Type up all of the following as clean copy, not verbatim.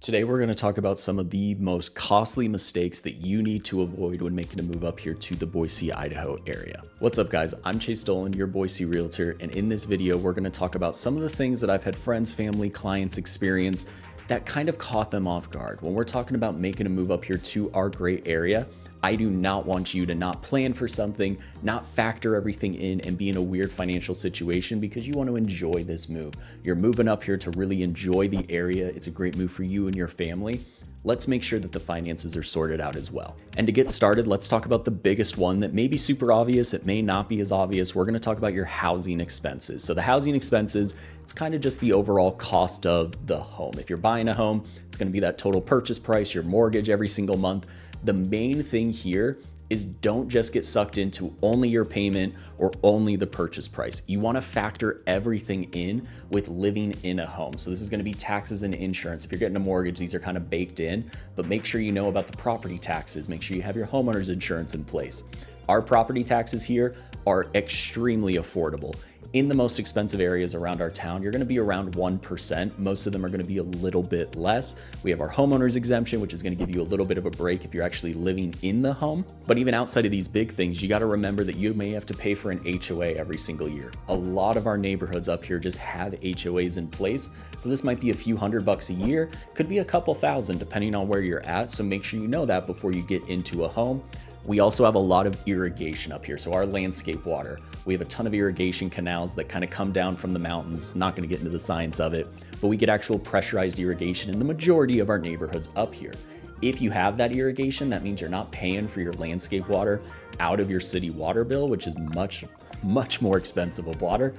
Today, we're going to talk about some of the most costly mistakes that you need to avoid when making a move up here to the Boise, Idaho area. What's up, guys? I'm Dolan, your Boise realtor, and in this video, we're going to talk about some of the things that I've had friends, family, clients experience that kind of caught them off guard. When we're talking about making a move up here to our great area, I do not want you to not plan for something, not factor everything in, and be in a weird financial situation because you want to enjoy this move. You're moving up here to really enjoy the area. It's a great move for you and your family. Let's make sure that the finances are sorted out as well. And to get started, let's talk about the biggest one that may be super obvious. It may not be as obvious. We're going to talk about your housing expenses. So the housing expenses, it's kind of just the overall cost of the home. If you're buying a home, it's going to be that total purchase price, your mortgage every single month. The main thing here is don't just get sucked into only your payment or only the purchase price. You want to factor everything in with living in a home. So this is going to be taxes and insurance. If you're getting a mortgage, these are kind of baked in, but make sure you know about the property taxes. Make sure you have your homeowner's insurance in place. Our property taxes here are extremely affordable. In the most expensive areas around our town, you're going to be around 1%. Most of them are going to be a little bit less. We have our homeowner's exemption, which is going to give you a little bit of a break if you're actually living in the home. But even outside of these big things, you got to remember that you may have to pay for an HOA every single year. A lot of our neighborhoods up here just have HOAs in place. So this might be a few $100 a year, could be a couple thousand depending on where you're at. So make sure you know that before you get into a home. We also have a lot of irrigation up here. So our landscape water, we have a ton of irrigation canals that kind of come down from the mountains. Not going to get into the science of it, but we get actual pressurized irrigation in the majority of our neighborhoods up here. If you have that irrigation, that means you're not paying for your landscape water out of your city water bill, which is much more expensive of water,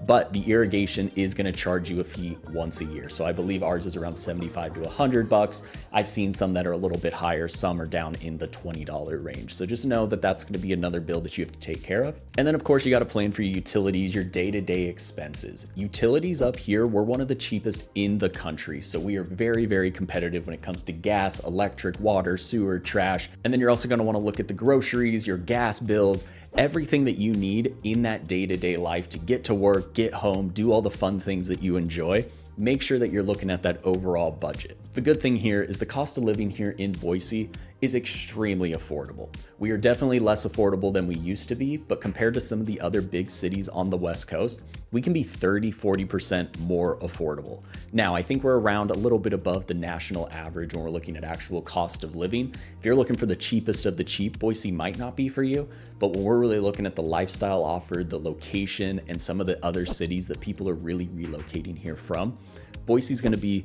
but the irrigation is going to charge you a fee once a year. So I believe ours is around $75 to $100. I've seen some that are a little bit higher. Some are down in the $20 range. So just know that that's going to be another bill that you have to take care of. And then of course you got to plan for your utilities, your day-to-day expenses. Utilities up here, we're one of the cheapest in the country. So we are very, very competitive when it comes to gas, electric, water, sewer, trash. And then you're also going to want to look at the groceries, your gas bills, everything that you need in that day-to-day life to get to work, get home, do all the fun things that you enjoy. Make sure that you're looking at that overall budget. The good thing here is the cost of living here in Boise is extremely affordable. We are definitely less affordable than we used to be, but compared to some of the other big cities on the West Coast, we can be 30–40% more affordable. Now, I think we're around a little bit above the national average when we're looking at actual cost of living. If you're looking for the cheapest of the cheap, Boise might not be for you, but when we're really looking at the lifestyle offered, the location, and some of the other cities that people are really relocating here from, Boise's going to be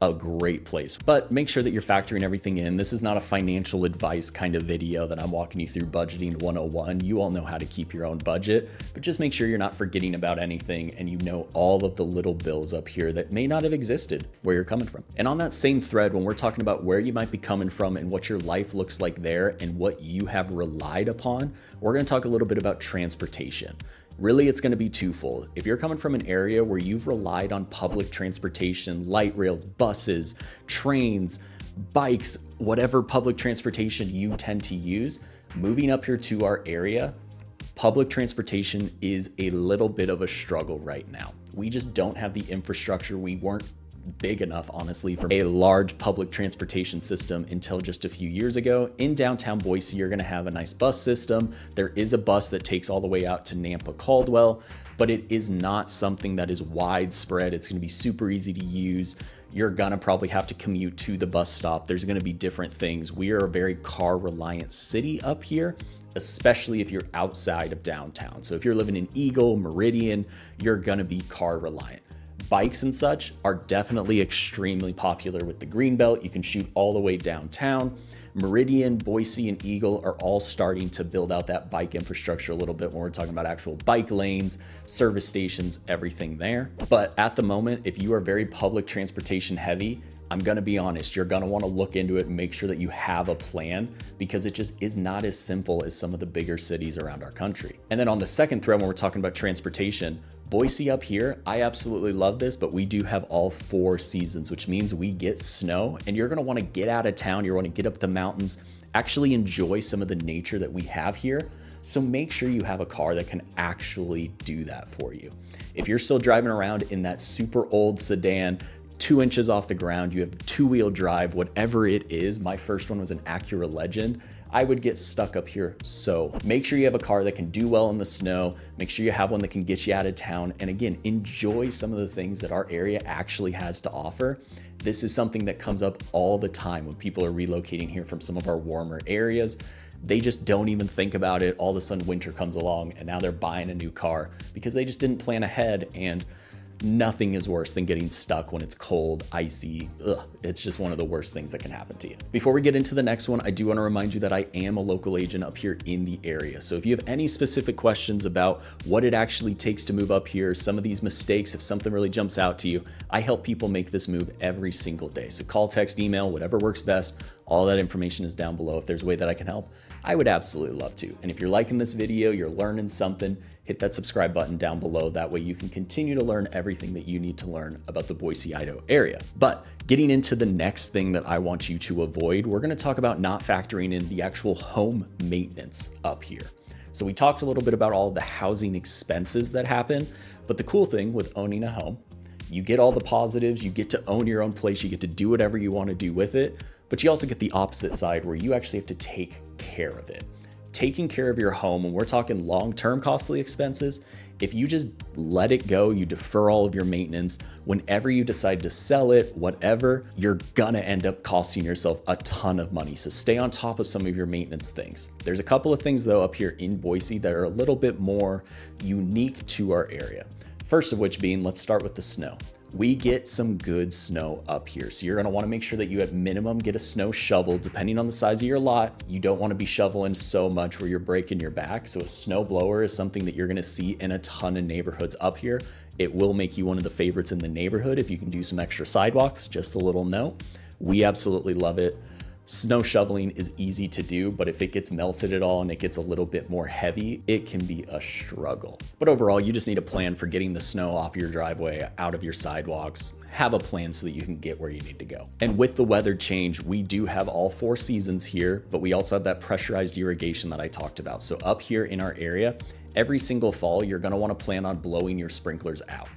a great place. But make sure that you're factoring everything in. This is not a financial advice kind of video that I'm walking you through budgeting 101. You all know how to keep your own budget, but just make sure you're not forgetting about anything and you know all of the little bills up here that may not have existed where you're coming from. And on that same thread, when we're talking about where you might be coming from and what your life looks like there and what you have relied upon, we're going to talk a little bit about transportation. Really, it's going to be twofold. If you're coming from an area where you've relied on public transportation, light rails, buses, trains, bikes, whatever public transportation you tend to use, moving up here to our area, public transportation is a little bit of a struggle right now. We just don't have the infrastructure. We weren't big enough, honestly, for a large public transportation system until just a few years ago. In downtown Boise, you're going to have a nice bus system. There is a bus that takes all the way out to Nampa Caldwell, but it is not something that is widespread. It's going to be super easy to use. You're going to probably have to commute to the bus stop. There's going to be different things. We are a very car reliant city up here, especially if you're outside of downtown. So if you're living in Eagle, Meridian, you're going to be car reliant. Bikes and such are definitely extremely popular with the Greenbelt. You can shoot all the way downtown. Meridian, Boise, and Eagle are all starting to build out that bike infrastructure a little bit when we're talking about actual bike lanes, service stations, everything there. But at the moment, if you are very public transportation heavy, I'm going to be honest, you're going to want to look into it and make sure that you have a plan because it just is not as simple as some of the bigger cities around our country. And then on the second thread, when we're talking about transportation, Boise up here, I absolutely love this, but we do have all 4 seasons, which means we get snow and you're going to want to get out of town. You want to get up the mountains, actually enjoy some of the nature that we have here. So make sure you have a car that can actually do that for you. If you're still driving around in that super old sedan, 2 inches off the ground, you have 2-wheel drive, whatever it is. My first one was an Acura Legend. I would get stuck up here. So make sure you have a car that can do well in the snow. Make sure you have one that can get you out of town. And again, enjoy some of the things that our area actually has to offer. This is something that comes up all the time when people are relocating here from some of our warmer areas. They just don't even think about it. All of a sudden winter comes along and now they're buying a new car because they just didn't plan ahead. And nothing is worse than getting stuck when it's cold, icy. It's just one of the worst things that can happen to you. Before we get into the next one, I do want to remind you that I am a local agent up here in the area. So if you have any specific questions about what it actually takes to move up here, some of these mistakes, if something really jumps out to you, I help people make this move every single day. So call, text, email, whatever works best. All that information is down below. If there's a way that I can help, I would absolutely love to. And if you're liking this video, you're learning something, hit that subscribe button down below. That way you can continue to learn everything that you need to learn about the Boise, Idaho area. But getting into the next thing that I want you to avoid, we're gonna talk about not factoring in the actual home maintenance up here. So we talked a little bit about all the housing expenses that happen, but the cool thing with owning a home, you get all the positives, you get to own your own place, you get to do whatever you want to do with it, but you also get the opposite side where you actually have to take care of it. Taking care of your home, and we're talking long-term costly expenses, if you just let it go, you defer all of your maintenance, whenever you decide to sell it, whatever, you're gonna end up costing yourself a ton of money. So stay on top of some of your maintenance things. There's a couple of things though up here in Boise that are a little bit more unique to our area. First of which being, let's start with the snow. We get some good snow up here. So you're gonna wanna make sure that you at minimum get a snow shovel. Depending on the size of your lot, you don't wanna be shoveling so much where you're breaking your back. So a snow blower is something that you're gonna see in a ton of neighborhoods up here. It will make you one of the favorites in the neighborhood if you can do some extra sidewalks. Just a little note. We absolutely love it. Snow shoveling is easy to do, but if it gets melted at all and it gets a little bit more heavy, it can be a struggle. But overall, you just need a plan for getting the snow off your driveway, out of your sidewalks. Have a plan so that you can get where you need to go. And with the weather change, we do have all 4 seasons here, but we also have that pressurized irrigation that I talked about. So up here in our area, every single fall, you're gonna wanna plan on blowing your sprinklers out.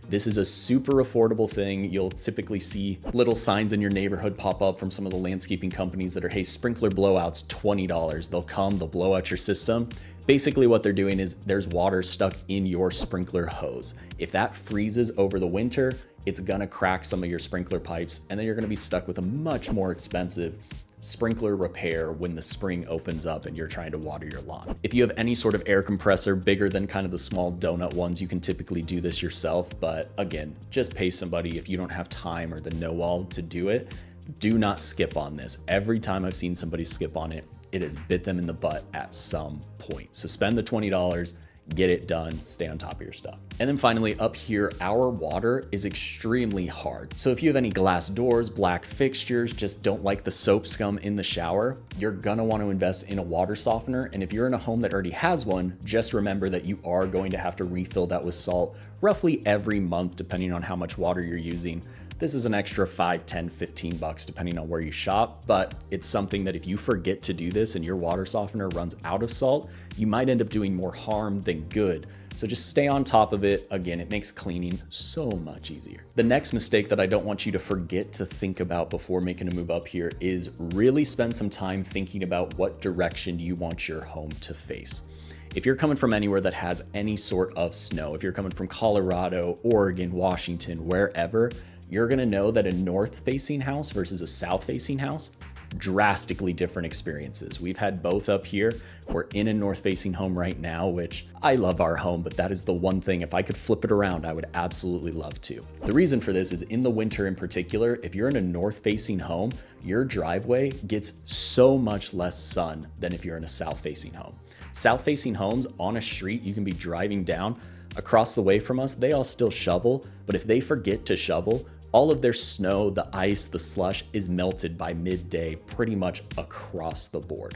This is a super affordable thing. You'll typically see little signs in your neighborhood pop up from some of the landscaping companies that are, hey, sprinkler blowouts, $20. They'll come, they'll blow out your system. Basically what they're doing is there's water stuck in your sprinkler hose. If that freezes over the winter, it's gonna crack some of your sprinkler pipes, and then you're gonna be stuck with a much more expensive sprinkler repair when the spring opens up and you're trying to water your lawn. If you have any sort of air compressor bigger than kind of the small donut ones, you can typically do this yourself. But again, just pay somebody if you don't have time or the know-all to do it. Do not skip on this. Every time I've seen somebody skip on it, it has bit them in the butt at some point. So spend the $20, get it done, stay on top of your stuff. And then finally up here, our water is extremely hard. So if you have any glass doors, black fixtures, just don't like the soap scum in the shower, you're gonna want to invest in a water softener. And if you're in a home that already has one, just remember that you are going to have to refill that with salt roughly every month, depending on how much water you're using. This is an extra $5, $10, $15 depending on where you shop, but it's something that if you forget to do this and your water softener runs out of salt, you might end up doing more harm than good. So just stay on top of it. Again, it makes cleaning so much easier. The next mistake that I don't want you to forget to think about before making a move up here is really spend some time thinking about what direction you want your home to face. If you're coming from anywhere that has any sort of snow, if you're coming from Colorado, Oregon, Washington, wherever, you're gonna know that a north-facing house versus a south-facing house, drastically different experiences. We've had both up here. We're in a north-facing home right now, which I love our home, but that is the one thing, if I could flip it around, I would absolutely love to. The reason for this is in the winter in particular, if you're in a north-facing home, your driveway gets so much less sun than if you're in a south-facing home. South-facing homes on a street, you can be driving down across the way from us, they all still shovel, but if they forget to shovel, all of their snow, the ice, the slush is melted by midday pretty much across the board.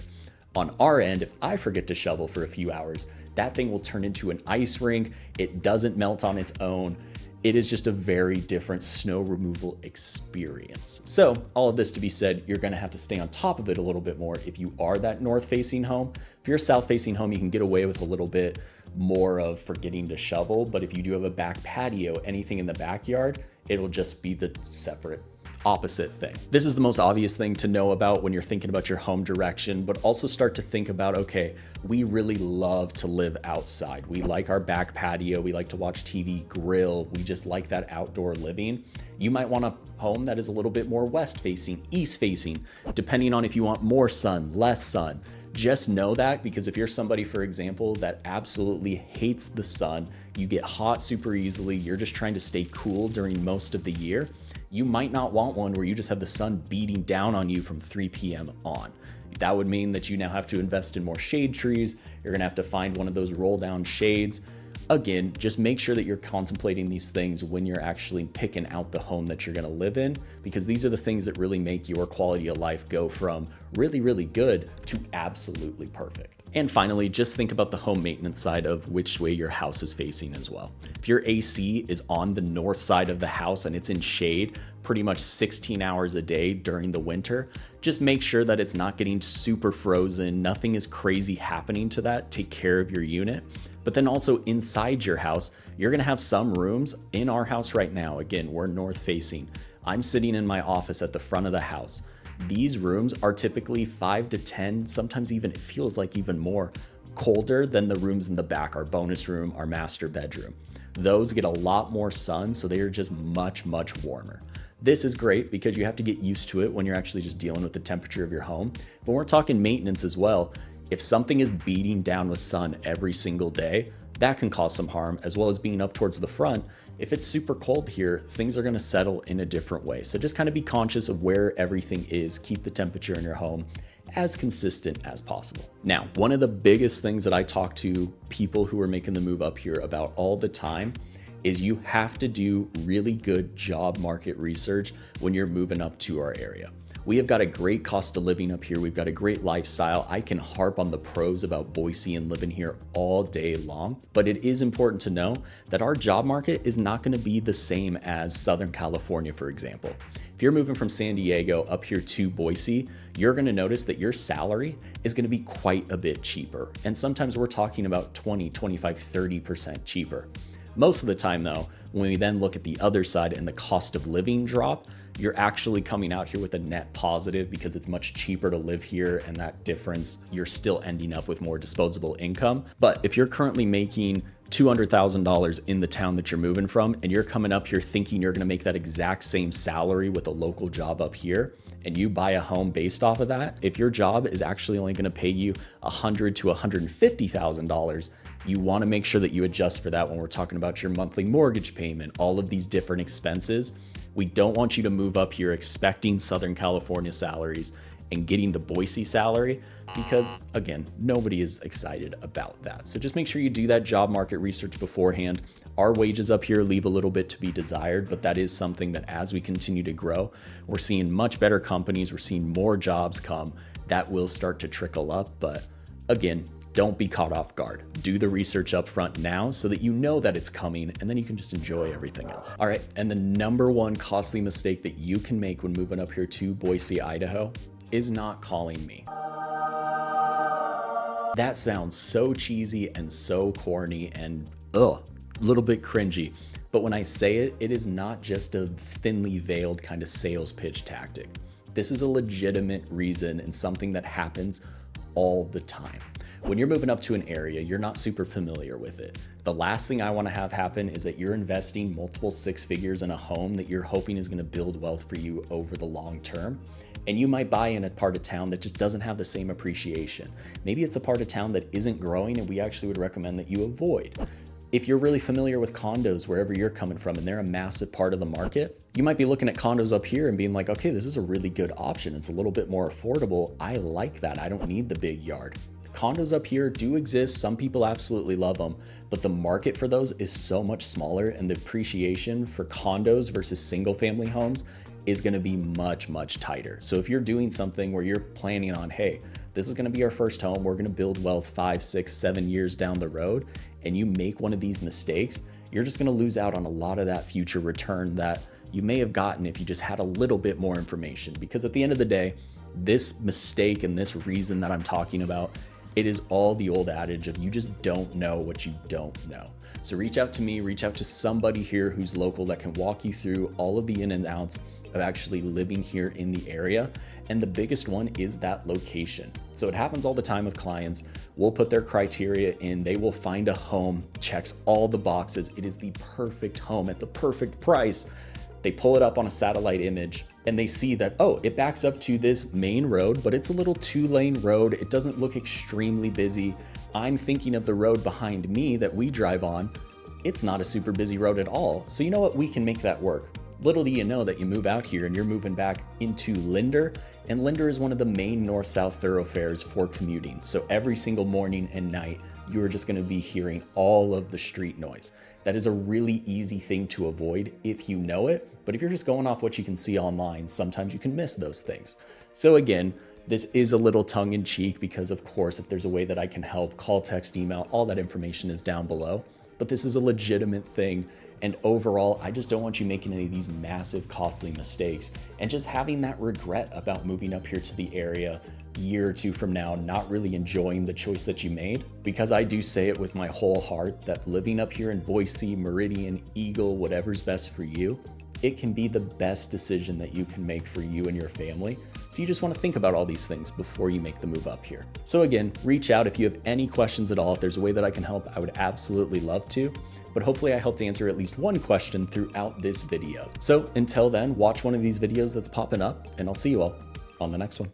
On our end, if I forget to shovel for a few hours, that thing will turn into an ice rink. It doesn't melt on its own. It is just a very different snow removal experience. So all of this to be said, you're gonna have to stay on top of it a little bit more if you are that north-facing home. If you're a south-facing home, you can get away with a little bit more of forgetting to shovel, but if you do have a back patio, anything in the backyard, It'll just be the separate opposite thing. This is the most obvious thing to know about when you're thinking about your home direction, but also start to think about, okay, we really love to live outside. We like our back patio. We like to watch TV, grill. We just like that outdoor living. You might want a home that is a little bit more west facing, east facing, depending on if you want more sun, less sun. Just know that, because if you're somebody, for example, that absolutely hates the sun, you get hot super easily, you're just trying to stay cool during most of the year, you might not want one where you just have the sun beating down on you from 3 p.m. on. That would mean that you now have to invest in more shade trees. You're gonna have to find one of those roll down shades. Again, just make sure that you're contemplating these things when you're actually picking out the home that you're gonna live in, because these are the things that really make your quality of life go from really, really good to absolutely perfect. And finally, just think about the home maintenance side of which way your house is facing as well. If your AC is on the north side of the house and it's in shade pretty much 16 hours a day during the winter, just make sure that it's not getting super frozen. Nothing is crazy happening to that. Take care of your unit. But then also inside your house, you're gonna have some rooms. In our house right now, again, we're north facing. I'm sitting in my office at the front of the house. These rooms are typically 5 to 10, sometimes even it feels like even more colder than the rooms in the back, our bonus room, our master bedroom. Those get a lot more sun, so they are just much, much warmer. This is great because you have to get used to it when you're actually just dealing with the temperature of your home. But we're talking maintenance as well. If something is beating down with sun every single day, that can cause some harm, as well as being up towards the front. If it's super cold here, things are gonna settle in a different way. So just kind of be conscious of where everything is. Keep the temperature in your home as consistent as possible. Now, one of the biggest things that I talk to people who are making the move up here about all the time is you have to do really good job market research when you're moving up to our area. We have got a great cost of living up here. We've got a great lifestyle. I can harp on the pros about Boise and living here all day long, but it is important to know that our job market is not gonna be the same as Southern California, for example. If you're moving from San Diego up here to Boise, you're gonna notice that your salary is gonna be quite a bit cheaper. And sometimes we're talking about 20, 25, 30% cheaper. Most of the time though, when we then look at the other side and the cost of living drop, you're actually coming out here with a net positive because it's much cheaper to live here, and that difference, you're still ending up with more disposable income. But if you're currently making $200,000 in the town that you're moving from, and you're coming up here thinking you're gonna make that exact same salary with a local job up here, and you buy a home based off of that, if your job is actually only gonna pay you $100,000 to $150,000, you wanna make sure that you adjust for that when we're talking about your monthly mortgage payment, all of these different expenses. We don't want you to move up here expecting Southern California salaries and getting the Boise salary, because again, nobody is excited about that. So just make sure you do that job market research beforehand. Our wages up here leave a little bit to be desired, but that is something that as we continue to grow, we're seeing much better companies, we're seeing more jobs come, that will start to trickle up. But again, don't be caught off guard. Do the research up front now so that you know that it's coming, and then you can just enjoy everything else. All right, and the number one costly mistake that you can make when moving up here to Boise, Idaho is not calling me. That sounds so cheesy and so corny and a little bit cringy. But when I say it, it is not just a thinly veiled kind of sales pitch tactic. This is a legitimate reason and something that happens all the time. When you're moving up to an area, you're not super familiar with it. The last thing I want to have happen is that you're investing multiple six figures in a home that you're hoping is going to build wealth for you over the long term. And you might buy in a part of town that just doesn't have the same appreciation. Maybe it's a part of town that isn't growing, and we actually would recommend that you avoid. If you're really familiar with condos wherever you're coming from and they're a massive part of the market, you might be looking at condos up here and being like, okay, this is a really good option. It's a little bit more affordable. I like that. I don't need the big yard. Condos up here do exist. Some people absolutely love them, but the market for those is so much smaller, and the appreciation for condos versus single family homes is going to be much, much tighter. So if you're doing something where you're planning on, hey, this is going to be our first home, we're going to build wealth 5, 6, 7 years down the road, and you make one of these mistakes, you're just going to lose out on a lot of that future return that you may have gotten if you just had a little bit more information. Because at the end of the day, this mistake and this reason that I'm talking about It is all the old adage of you just don't know what you don't know. So reach out to me, reach out to somebody here who's local that can walk you through all of the in and outs of actually living here in the area. And the biggest one is that location. So it happens all the time with clients. We'll put their criteria in, they will find a home, checks all the boxes. It is the perfect home at the perfect price. They pull it up on a satellite image and they see that, oh, it backs up to this main road, but it's a little 2-lane road. It doesn't look extremely busy. I'm thinking of the road behind me that we drive on. It's not a super busy road at all. So you know what? We can make that work. Little do you know that you move out here and you're moving back into Linder, and Linder is one of the main north-south thoroughfares for commuting. So every single morning and night, you are just going to be hearing all of the street noise. That is a really easy thing to avoid if you know it, but if you're just going off what you can see online, sometimes you can miss those things. So again, this is a little tongue-in-cheek because of course, if there's a way that I can help, call, text, email, all that information is down below. But this is a legitimate thing. And overall, I just don't want you making any of these massive costly mistakes and just having that regret about moving up here to the area a year or two from now, not really enjoying the choice that you made. Because I do say it with my whole heart that living up here in Boise, Meridian, Eagle, whatever's best for you, it can be the best decision that you can make for you and your family. So you just want to think about all these things before you make the move up here. So again, reach out if you have any questions at all. If there's a way that I can help, I would absolutely love to. But hopefully I helped answer at least one question throughout this video. So until then, watch one of these videos that's popping up and I'll see you all on the next one.